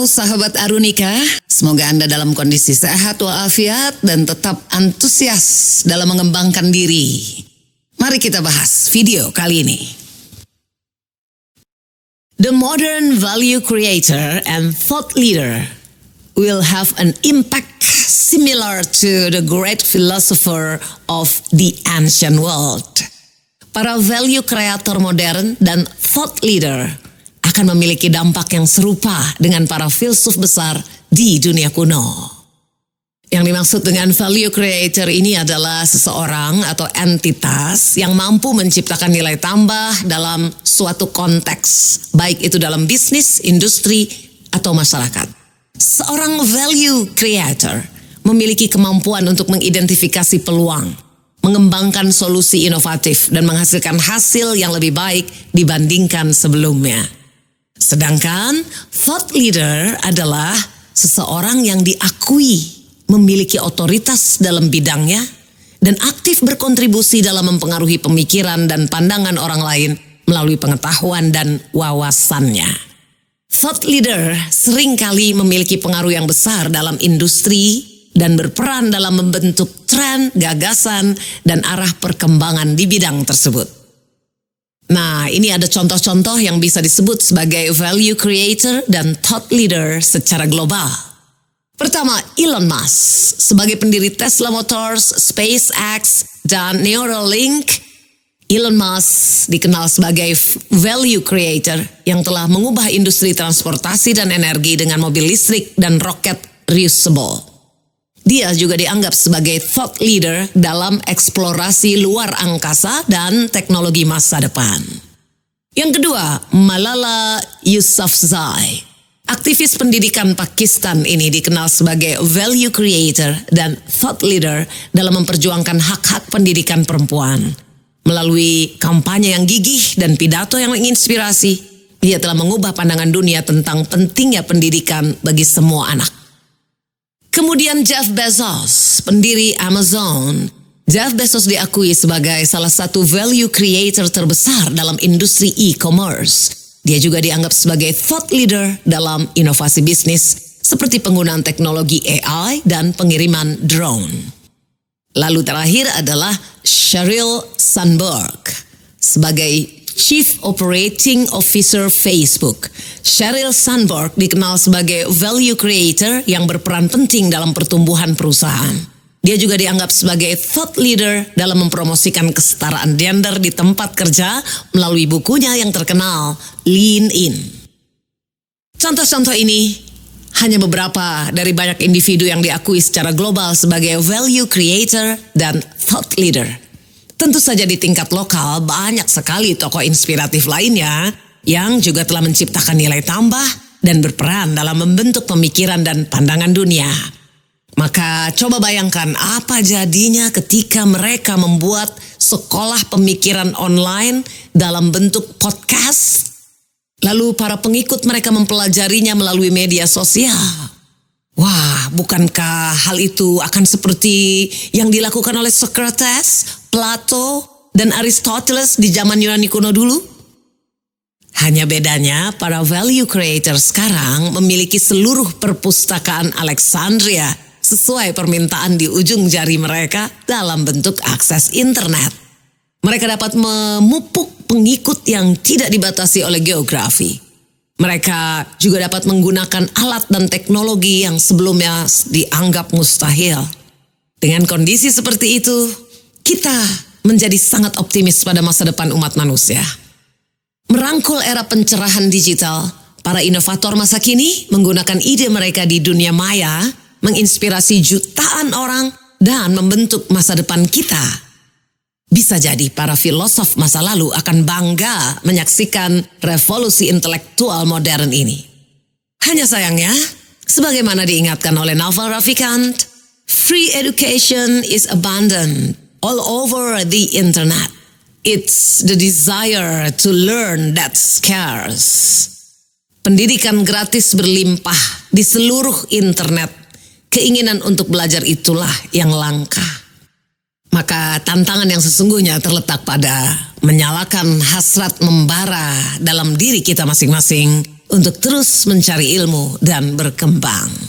Halo sahabat Arunika, semoga Anda dalam kondisi sehat walafiat dan tetap antusias dalam mengembangkan diri. Mari kita bahas video kali ini. The modern value creator and thought leader will have an impact similar to the great philosopher of the ancient world. Para value creator modern dan thought leader akan memiliki dampak yang serupa dengan para filsuf besar di dunia kuno. Yang dimaksud dengan value creator ini adalah seseorang atau entitas yang mampu menciptakan nilai tambah dalam suatu konteks, baik itu dalam bisnis, industri, atau masyarakat. Seorang value creator memiliki kemampuan untuk mengidentifikasi peluang, mengembangkan solusi inovatif, dan menghasilkan hasil yang lebih baik dibandingkan sebelumnya. Sedangkan thought leader adalah seseorang yang diakui memiliki otoritas dalam bidangnya dan aktif berkontribusi dalam mempengaruhi pemikiran dan pandangan orang lain melalui pengetahuan dan wawasannya. Thought leader seringkali memiliki pengaruh yang besar dalam industri dan berperan dalam membentuk tren, gagasan, dan arah perkembangan di bidang tersebut. Nah, ini ada contoh-contoh yang bisa disebut sebagai value creator dan thought leader secara global. Pertama, Elon Musk. Sebagai pendiri Tesla Motors, SpaceX, dan Neuralink, Elon Musk dikenal sebagai value creator yang telah mengubah industri transportasi dan energi dengan mobil listrik dan roket reusable. Dia juga dianggap sebagai thought leader dalam eksplorasi luar angkasa dan teknologi masa depan. Yang kedua, Malala Yousafzai. Aktivis pendidikan Pakistan ini dikenal sebagai value creator dan thought leader dalam memperjuangkan hak-hak pendidikan perempuan. Melalui kampanye yang gigih dan pidato yang menginspirasi, dia telah mengubah pandangan dunia tentang pentingnya pendidikan bagi semua anak. Kemudian Jeff Bezos, pendiri Amazon. Jeff Bezos diakui sebagai salah satu value creator terbesar dalam industri e-commerce. Dia juga dianggap sebagai thought leader dalam inovasi bisnis seperti penggunaan teknologi AI dan pengiriman drone. Lalu terakhir adalah Sheryl Sandberg sebagai Chief Operating Officer Facebook. Sheryl Sandberg dikenal sebagai value creator yang berperan penting dalam pertumbuhan perusahaan. Dia juga dianggap sebagai thought leader dalam mempromosikan kesetaraan gender di tempat kerja melalui bukunya yang terkenal, Lean In. Contoh-contoh ini hanya beberapa dari banyak individu yang diakui secara global sebagai value creator dan thought leader. Tentu saja di tingkat lokal banyak sekali tokoh inspiratif lainnya yang juga telah menciptakan nilai tambah dan berperan dalam membentuk pemikiran dan pandangan dunia. Maka coba bayangkan apa jadinya ketika mereka membuat sekolah pemikiran online dalam bentuk podcast. Lalu para pengikut mereka mempelajarinya melalui media sosial. Wah, bukankah hal itu akan seperti yang dilakukan oleh Socrates, Plato, dan Aristoteles di zaman Yunani kuno dulu? Hanya bedanya para value creator sekarang memiliki seluruh perpustakaan Alexandria sesuai permintaan di ujung jari mereka dalam bentuk akses internet. Mereka dapat memupuk pengikut yang tidak dibatasi oleh geografi. Mereka juga dapat menggunakan alat dan teknologi yang sebelumnya dianggap mustahil. Dengan kondisi seperti itu, kita menjadi sangat optimis pada masa depan umat manusia. Merangkul era pencerahan digital, para inovator masa kini menggunakan ide mereka di dunia maya, menginspirasi jutaan orang dan membentuk masa depan kita. Bisa jadi para filosof masa lalu akan bangga menyaksikan revolusi intelektual modern ini. Hanya sayangnya, sebagaimana diingatkan oleh Naval Ravikant, free education is abundant all over the internet. It's the desire to learn that scarce. Pendidikan gratis berlimpah di seluruh internet. Keinginan untuk belajar itulah yang langka. Maka tantangan yang sesungguhnya terletak pada menyalakan hasrat membara dalam diri kita masing-masing untuk terus mencari ilmu dan berkembang.